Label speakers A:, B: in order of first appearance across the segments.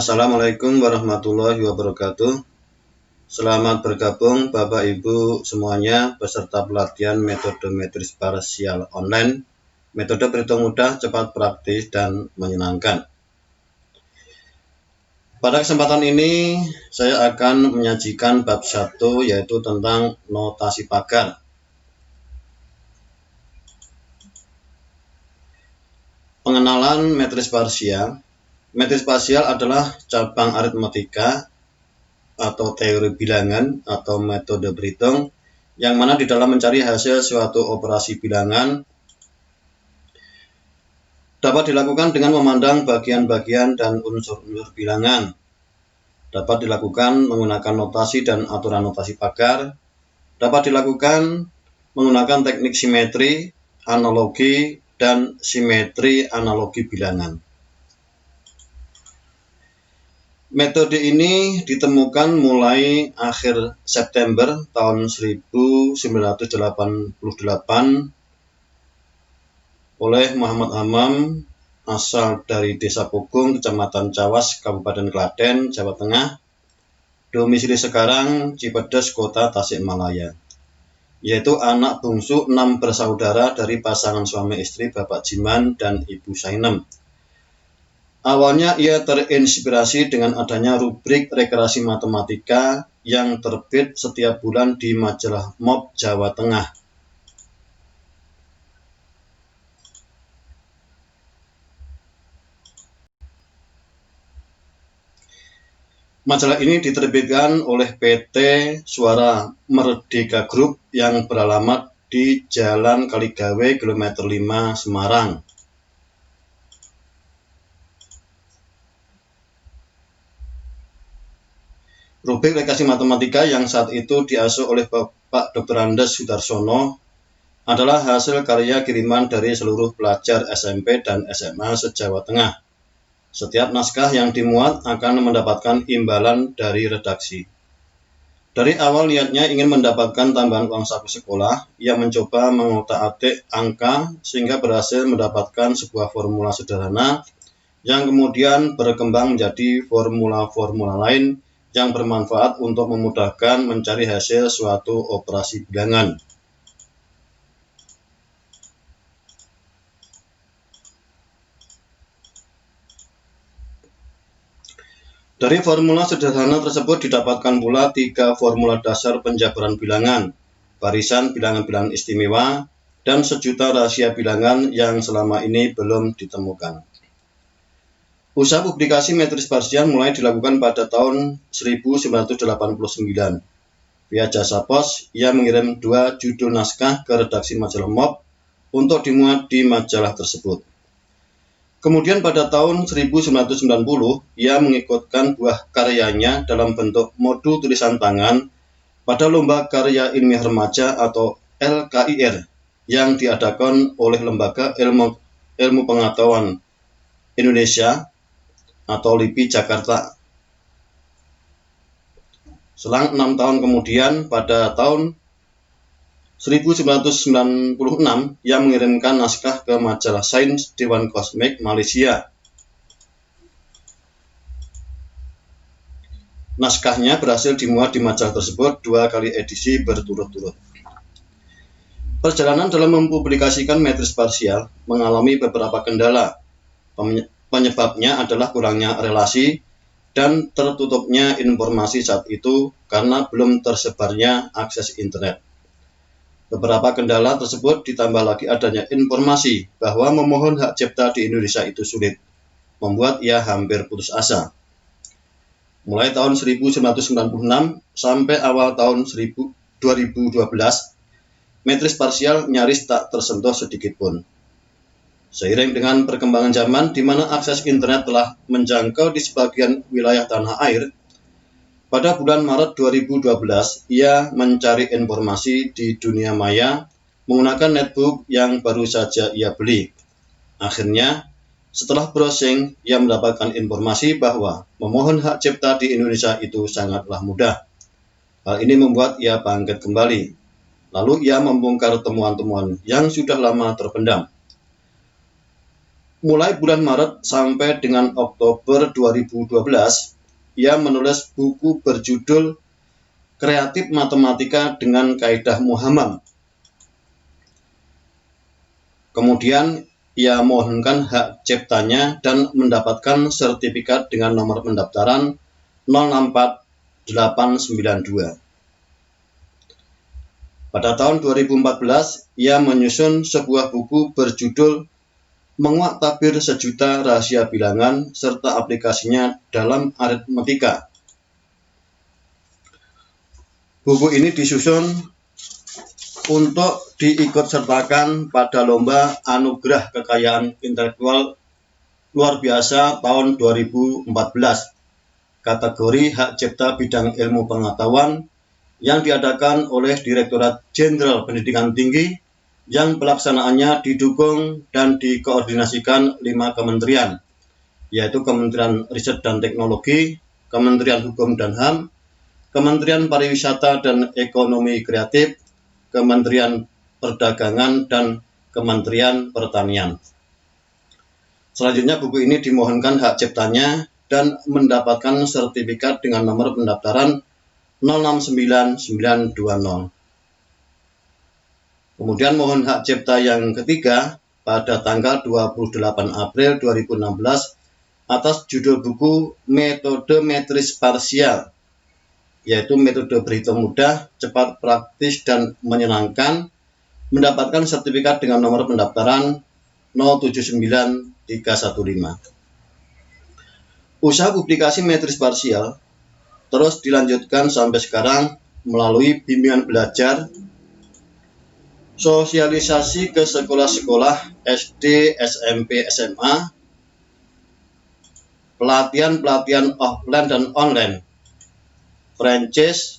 A: Assalamualaikum warahmatullahi wabarakatuh. Selamat bergabung Bapak Ibu semuanya peserta pelatihan metode metris parsial online, metode berhitung mudah, cepat, praktis, dan menyenangkan. Pada kesempatan ini saya akan menyajikan bab 1 yaitu tentang notasi pagar. Pengenalan metris parsial. Metris parsial adalah cabang aritmatika atau teori bilangan atau metode berhitung yang mana di dalam mencari hasil suatu operasi bilangan dapat dilakukan dengan memandang bagian-bagian dan unsur-unsur bilangan. Dapat dilakukan menggunakan notasi dan aturan notasi pagar. Dapat dilakukan menggunakan teknik simetri, analogi, dan simetri analogi bilangan. Metode ini ditemukan mulai akhir September tahun 1988 oleh Muhammad Hamam asal dari Desa Pugung, Kecamatan Cawas, Kabupaten Klaten, Jawa Tengah. Domisili sekarang Cipedes, Kota Tasikmalaya. Yaitu anak bungsu 6 bersaudara dari pasangan suami istri Bapak Jiman dan Ibu Sainem. Awalnya ia terinspirasi dengan adanya rubrik rekreasi matematika yang terbit setiap bulan di majalah MOP Jawa Tengah. Majalah ini diterbitkan oleh PT Suara Merdeka Group yang beralamat di Jalan Kaligawe, kilometer 5, Semarang. Rubrik rekreasi matematika yang saat itu diasuh oleh Bapak Dr. Andes Sudarsono adalah hasil karya kiriman dari seluruh pelajar SMP dan SMA se-Jawa Tengah. Setiap naskah yang dimuat akan mendapatkan imbalan dari redaksi. Dari awal niatnya ingin mendapatkan tambahan uang saku sekolah, ia mencoba mengotak-atik angka sehingga berhasil mendapatkan sebuah formula sederhana yang kemudian berkembang menjadi formula-formula lain yang bermanfaat untuk memudahkan mencari hasil suatu operasi bilangan. Dari formula sederhana tersebut didapatkan pula 3 formula dasar penjabaran bilangan, barisan bilangan-bilangan istimewa, dan sejuta rahasia bilangan yang selama ini belum ditemukan. Usaha publikasi metris parsial mulai dilakukan pada tahun 1989. Via jasa pos, ia mengirim 2 judul naskah ke redaksi majalah MOP untuk dimuat di majalah tersebut. Kemudian pada tahun 1990, ia mengikutkan buah karyanya dalam bentuk modul tulisan tangan pada Lomba Karya Ilmiah Remaja atau LKIR yang diadakan oleh Lembaga Ilmu Pengetahuan Indonesia atau LIPI Jakarta. Selang 6 tahun kemudian, pada tahun 1996, ia mengirimkan naskah ke majalah Sains Dewan Kosmik Malaysia. Naskahnya berhasil dimuat di majalah tersebut 2 kali edisi berturut-turut. Perjalanan dalam mempublikasikan metris parsial mengalami beberapa kendala. Penyebabnya adalah kurangnya relasi dan tertutupnya informasi saat itu karena belum tersebarnya akses internet. Beberapa kendala tersebut ditambah lagi adanya informasi bahwa memohon hak cipta di Indonesia itu sulit, membuat ia hampir putus asa. Mulai tahun 1996 sampai awal tahun 2012, metris parsial nyaris tak tersentuh sedikit pun. Seiring dengan perkembangan zaman di mana akses internet telah menjangkau di sebagian wilayah tanah air, pada bulan Maret 2012 ia mencari informasi di dunia maya menggunakan netbook yang baru saja ia beli. Akhirnya, setelah browsing, ia mendapatkan informasi bahwa memohon hak cipta di Indonesia itu sangatlah mudah. Hal ini membuat ia bangkit kembali. Lalu ia membongkar temuan-temuan yang sudah lama terpendam. Mulai bulan Maret sampai dengan Oktober 2012, ia menulis buku berjudul Kreatif Matematika dengan Kaidah Muhammad. Kemudian ia mohonkan hak ciptanya dan mendapatkan sertifikat dengan nomor pendaftaran 064892. Pada tahun 2014, ia menyusun sebuah buku berjudul Menguak Tabir Sejuta Rahasia Bilangan serta aplikasinya dalam aritmetika. Buku ini disusun untuk diikutsertakan pada Lomba Anugerah Kekayaan Intelektual Luar Biasa tahun 2014, kategori Hak Cipta Bidang Ilmu Pengetahuan yang diadakan oleh Direktorat Jenderal Pendidikan Tinggi, yang pelaksanaannya didukung dan dikoordinasikan 5 kementerian, yaitu Kementerian Riset dan Teknologi, Kementerian Hukum dan HAM, Kementerian Pariwisata dan Ekonomi Kreatif, Kementerian Perdagangan, dan Kementerian Pertanian. Selanjutnya buku ini dimohonkan hak ciptanya dan mendapatkan sertifikat dengan nomor pendaftaran 069920. Kemudian mohon hak cipta yang ketiga pada tanggal 28 April 2016 atas judul buku Metode Metris Parsial, yaitu metode berhitung mudah, cepat, praktis, dan menyenangkan, mendapatkan sertifikat dengan nomor pendaftaran 079315. Usaha publikasi metris parsial terus dilanjutkan sampai sekarang melalui bimbingan belajar, sosialisasi ke sekolah-sekolah SD, SMP, SMA, pelatihan-pelatihan offline dan online, franchise,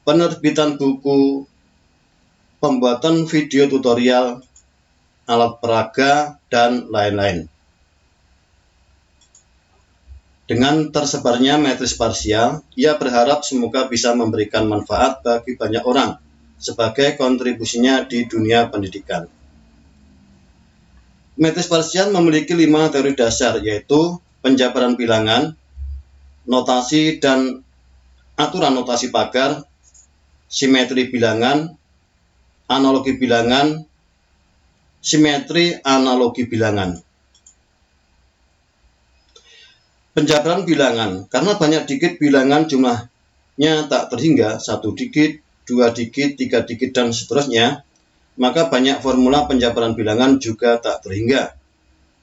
A: penerbitan buku, pembuatan video tutorial, alat peraga, dan lain-lain. Dengan tersebarnya metris parsial, ia berharap semoga bisa memberikan manfaat bagi banyak orang sebagai kontribusinya di dunia pendidikan. Metris parsial memiliki 5 teori dasar, yaitu penjabaran bilangan, notasi dan aturan notasi pagar, simetri bilangan, analogi bilangan, simetri analogi bilangan. Penjabaran bilangan, karena banyak digit bilangan jumlahnya tak terhingga, 1 digit, 2 digit, 3 digit, dan seterusnya, maka banyak formula penjabaran bilangan juga tak terhingga.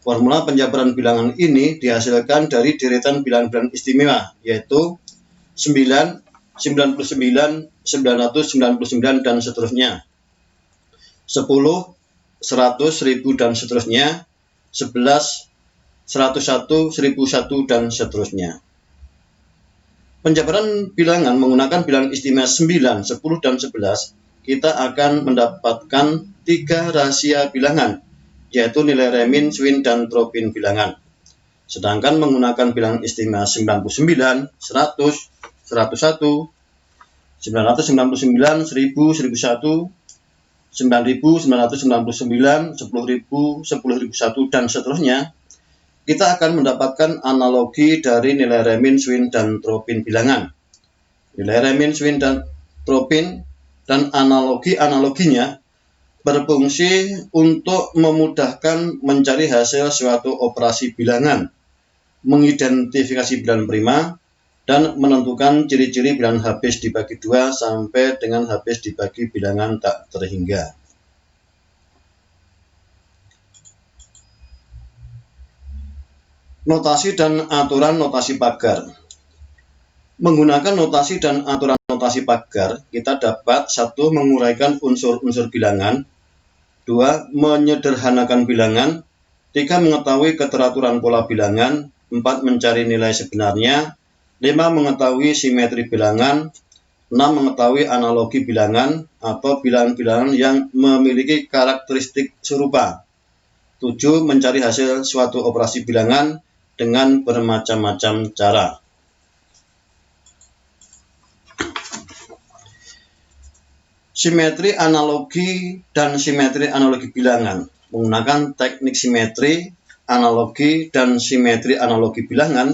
A: Formula penjabaran bilangan ini dihasilkan dari deretan bilangan-bilangan istimewa, yaitu 9, 99, 999, dan seterusnya, 10, 100, 1000, dan seterusnya, 11, 101, 1001, dan seterusnya. Penjabaran bilangan menggunakan bilangan istimewa 9, 10, dan 11, kita akan mendapatkan 3 rahasia bilangan, yaitu nilai Remin, Swin, dan Tropin bilangan. Sedangkan menggunakan bilangan istimewa 99, 100, 101, 999, 1000, 1001, 9000, 999, 10.000, 10.001, dan seterusnya, kita akan mendapatkan analogi dari nilai Remin, Swin, dan Tropin bilangan. Nilai Remin, Swin, dan Tropin dan analoginya berfungsi untuk memudahkan mencari hasil suatu operasi bilangan, mengidentifikasi bilangan prima, dan menentukan ciri-ciri bilangan habis dibagi 2 sampai dengan habis dibagi bilangan tak terhingga. Notasi dan aturan notasi pagar. Menggunakan notasi dan aturan notasi pagar, kita dapat 1. Menguraikan unsur-unsur bilangan, 2. Menyederhanakan bilangan, 3. Mengetahui keteraturan pola bilangan, 4. Mencari nilai sebenarnya, 5. Mengetahui simetri bilangan, 6. Mengetahui analogi bilangan atau bilangan-bilangan yang memiliki karakteristik serupa, 7. Mencari hasil suatu operasi bilangan dengan bermacam-macam cara. Simetri analogi dan simetri analogi bilangan. Menggunakan teknik simetri, analogi dan simetri analogi bilangan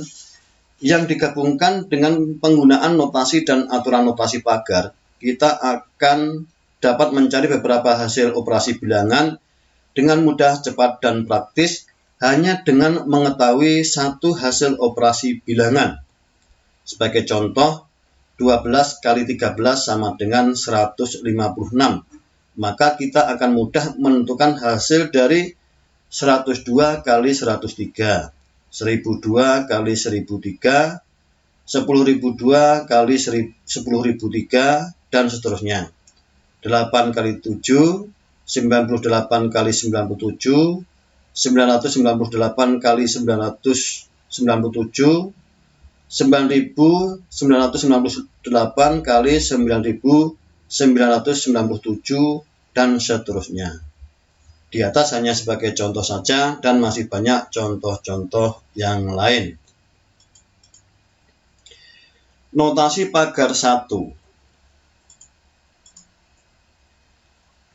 A: yang digabungkan dengan penggunaan notasi dan aturan notasi pagar, kita akan dapat mencari beberapa hasil operasi bilangan dengan mudah, cepat, dan praktis hanya dengan mengetahui satu hasil operasi bilangan. Sebagai contoh, 12 kali 13 sama dengan 156. Maka kita akan mudah menentukan hasil dari 102 kali 103, 1002 kali 1003, 10.002 kali 10.003, dan seterusnya. 8 kali 7, 98 kali 97, 998 kali 997, 9.998 kali 9.997, dan seterusnya. Di atas hanya sebagai contoh saja dan masih banyak contoh-contoh yang lain. Notasi pagar 1.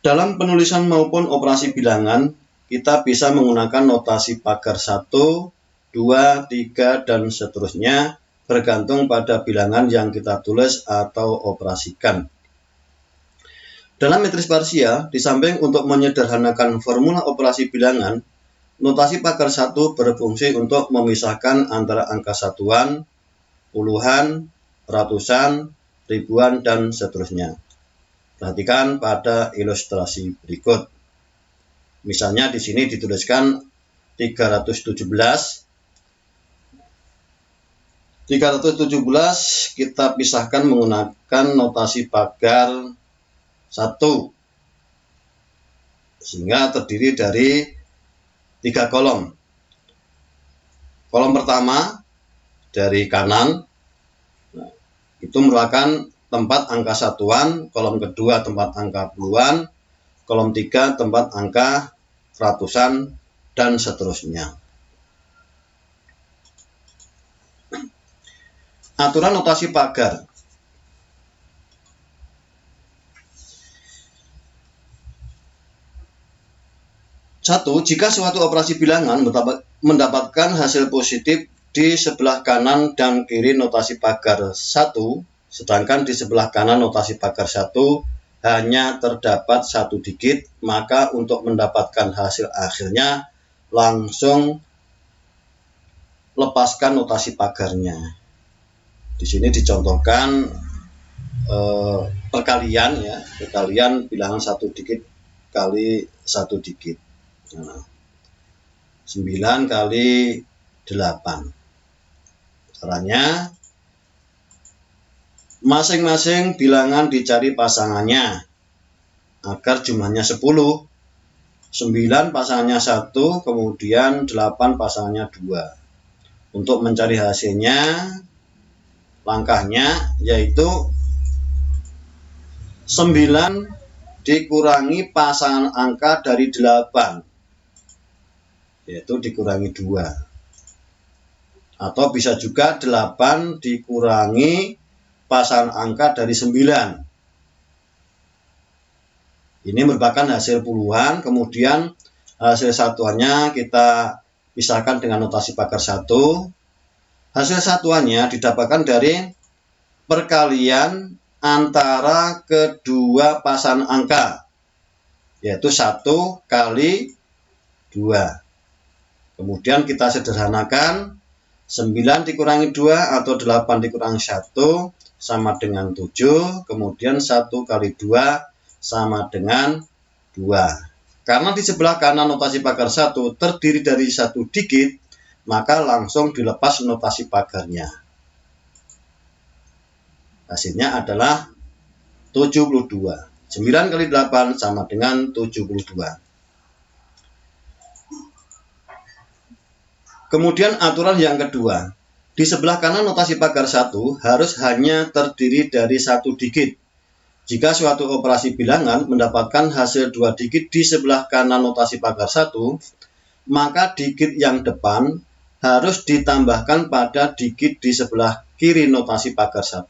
A: Dalam penulisan maupun operasi bilangan, kita bisa menggunakan notasi pagar 1, 2, 3, dan seterusnya bergantung pada bilangan yang kita tulis atau operasikan. Dalam metris parsial, di samping untuk menyederhanakan formula operasi bilangan, notasi pagar 1 berfungsi untuk memisahkan antara angka satuan, puluhan, ratusan, ribuan, dan seterusnya. Perhatikan pada ilustrasi berikut. Misalnya di sini dituliskan 317. 317 kita pisahkan menggunakan notasi pagar 1, sehingga terdiri dari 3 kolom. Kolom pertama dari kanan, itu merupakan tempat angka satuan, kolom kedua tempat angka puluhan, kolom 3 tempat angka ratusan, dan seterusnya. Aturan notasi pagar. Satu, jika suatu operasi bilangan mendapatkan hasil positif di sebelah kanan dan kiri notasi pagar 1, sedangkan di sebelah kanan notasi pagar 1 hanya terdapat 1 digit, maka untuk mendapatkan hasil akhirnya langsung lepaskan notasi pagarnya. Di sini dicontohkan perkalian ya, perkalian bilangan 1 digit kali 1 digit. Nah, 9 kali 8. Caranya, masing-masing bilangan dicari pasangannya agar jumlahnya 10. 9 pasangannya 1, kemudian 8 pasangannya 2. Untuk mencari hasilnya, langkahnya yaitu 9 dikurangi pasangan angka dari 8, yaitu dikurangi 2. Atau bisa juga 8 dikurangi pasangan angka dari 9. Ini merupakan hasil puluhan, kemudian hasil satuannya kita pisahkan dengan notasi pagar 1. Hasil satuannya didapatkan dari perkalian antara kedua pasangan angka, yaitu 1 kali 2. Kemudian kita sederhanakan, 9 dikurangi 2 atau 8 dikurangi 1 sama dengan 7, kemudian 1 kali 2 sama dengan 2. Karena di sebelah kanan notasi pagar 1 terdiri dari 1 digit, maka langsung dilepas notasi pagarnya. Hasilnya adalah 72. 9 kali 8 sama dengan 72. Kemudian aturan yang kedua. Di sebelah kanan notasi pagar 1 harus hanya terdiri dari 1 digit. Jika suatu operasi bilangan mendapatkan hasil 2 digit di sebelah kanan notasi pagar 1, maka digit yang depan harus ditambahkan pada digit di sebelah kiri notasi pagar 1.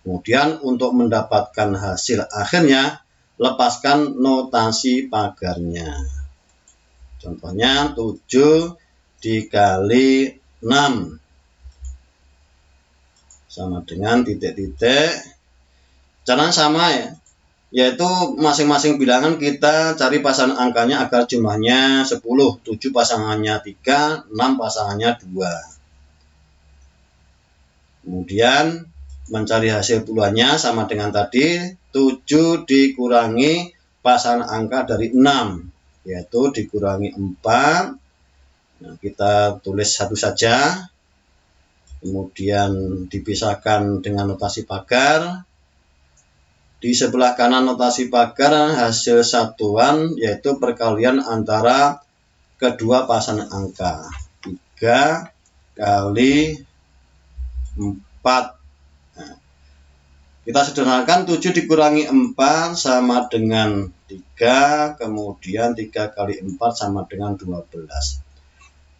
A: Kemudian untuk mendapatkan hasil akhirnya, lepaskan notasi pagarnya. Contohnya 7 dikali 6 sama dengan titik-titik. Caranya sama ya, yaitu masing-masing bilangan kita cari pasangan angkanya agar jumlahnya 10. 7 pasangannya 3, 6 pasangannya 2. Kemudian mencari hasil puluhannya sama dengan tadi, 7 dikurangi pasangan angka dari 6, yaitu dikurangi 4. Nah, kita tulis satu saja, kemudian dipisahkan dengan notasi pagar. Di sebelah kanan notasi pagar hasil satuan, yaitu perkalian antara kedua pasangan angka, 3 kali 4. Nah, kita sederhanakan, 7 dikurangi 4 sama dengan 3, kemudian 3 kali 4 sama dengan 12.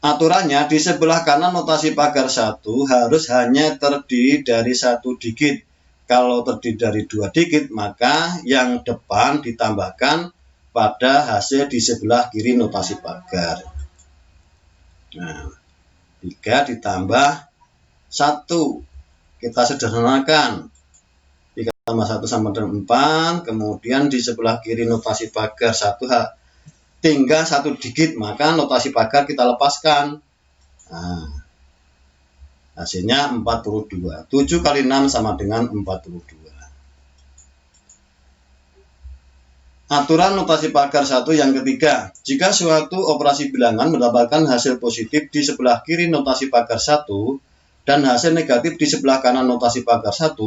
A: Aturannya di sebelah kanan notasi pagar 1 harus hanya terdiri dari 1 digit. Kalau terdiri dari 2 digit, maka yang depan ditambahkan pada hasil di sebelah kiri notasi pagar. Nah, 3 ditambah 1, kita sederhanakan, 3 tambah 1 sama dengan 4, kemudian di sebelah kiri notasi pagar 1 tinggal 1 digit, maka notasi pagar kita lepaskan. Nah, hasilnya 42. 7 kali 6 sama dengan 42. Aturan notasi pagar 1 yang ketiga, jika suatu operasi bilangan mendapatkan hasil positif di sebelah kiri notasi pagar 1 dan hasil negatif di sebelah kanan notasi pagar 1,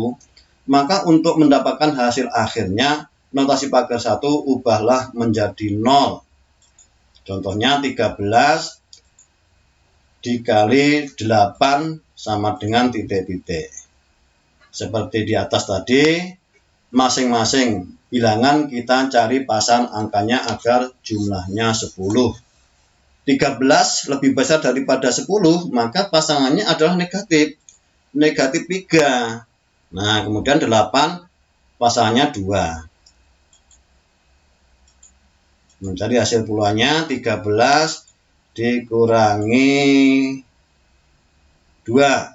A: maka untuk mendapatkan hasil akhirnya notasi pagar 1 ubahlah menjadi 0. Contohnya 13 dikali 8 sama dengan titik-titik. Seperti di atas tadi, masing-masing bilangan kita cari pasangan angkanya agar jumlahnya 10. 13 lebih besar daripada 10, maka pasangannya adalah negatif. Negatif 3. Nah, kemudian 8 pasangannya 2. Mencari hasil puluhannya, 13 dikurangi 2.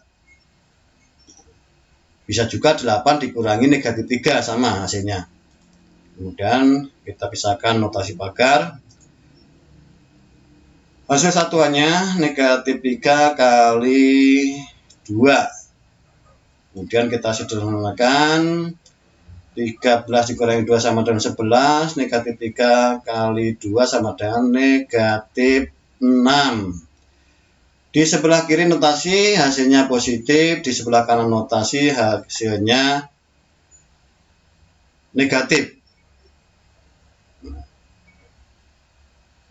A: Bisa juga 8 dikurangi negatif 3, sama hasilnya. Kemudian kita pisahkan notasi pagar. Hasil satuannya negatif 3 kali 2. Kemudian kita sederhanakan, 13 dikurangi 2 sama dengan 11, negatif 3 kali 2 sama dengan negatif 6. Di sebelah kiri notasi hasilnya positif, di sebelah kanan notasi hasilnya negatif.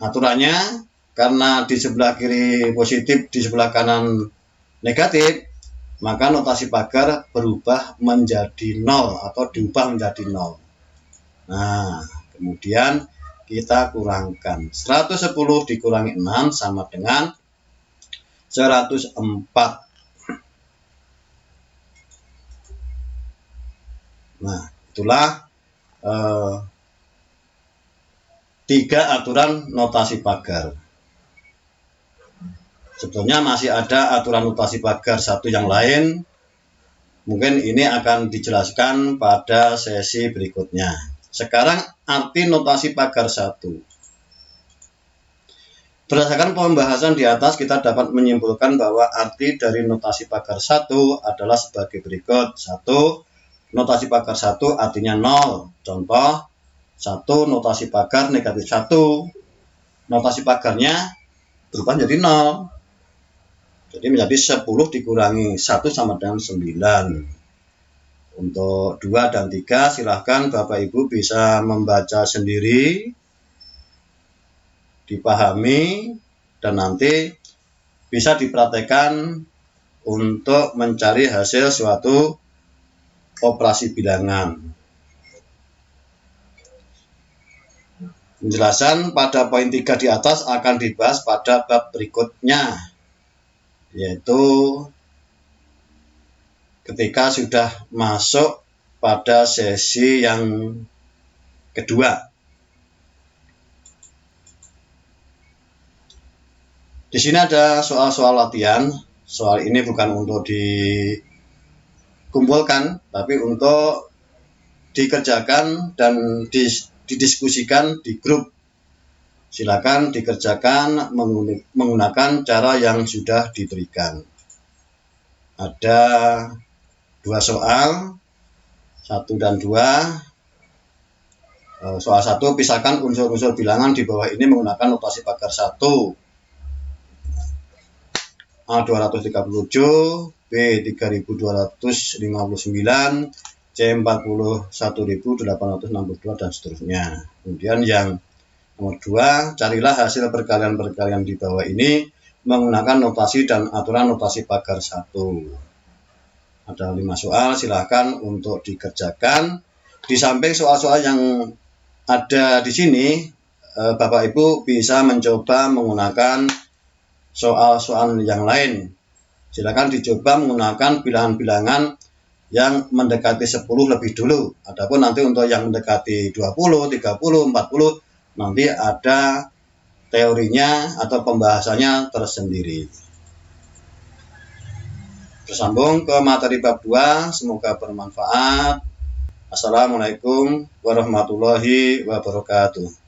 A: Aturannya, karena di sebelah kiri positif, di sebelah kanan negatif, maka notasi pagar berubah menjadi 0 atau diubah menjadi 0. Nah, kemudian kita kurangkan, 110 dikurangi 6 sama dengan 104. Nah, itulah 3 aturan notasi pagar. Sebetulnya masih ada aturan notasi pagar 1 yang lain. Mungkin ini akan dijelaskan pada sesi berikutnya. Sekarang arti notasi pagar 1. Berdasarkan pembahasan di atas, kita dapat menyimpulkan bahwa arti dari notasi pagar 1 adalah sebagai berikut. 1. Notasi pagar 1 artinya 0. Contoh, 1 notasi pagar negatif 1. Notasi pagarnya berubah menjadi 0. Jadi menjadi 10 dikurangi 1 sama dengan 9. Untuk 2 dan 3 silahkan Bapak Ibu bisa membaca sendiri, dipahami, dan nanti bisa dipraktekkan untuk mencari hasil suatu operasi bilangan. Penjelasan pada poin 3 di atas akan dibahas pada bab berikutnya, yaitu ketika sudah masuk pada sesi yang kedua. Di sini ada soal-soal latihan. Soal ini bukan untuk dikumpulkan, tapi untuk dikerjakan dan didiskusikan di grup. Silakan dikerjakan menggunakan cara yang sudah diberikan. Ada 2 soal, 1 dan 2. Soal 1, pisahkan unsur-unsur bilangan di bawah ini menggunakan notasi pagar 1. A 237, B 3259, C 41.862 dan seterusnya. Kemudian yang nomor 2, carilah hasil perkalian-perkalian di bawah ini menggunakan notasi dan aturan notasi pagar 1. Ada 5 soal, silakan untuk dikerjakan. Di samping soal-soal yang ada di sini, Bapak Ibu bisa mencoba menggunakan soal-soal yang lain. Silakan dicoba menggunakan bilangan-bilangan yang mendekati 10 lebih dulu. Adapun nanti untuk yang mendekati 20, 30, 40 nanti ada teorinya atau pembahasannya tersendiri. Bersambung ke materi bab 2, semoga bermanfaat. Assalamualaikum warahmatullahi wabarakatuh.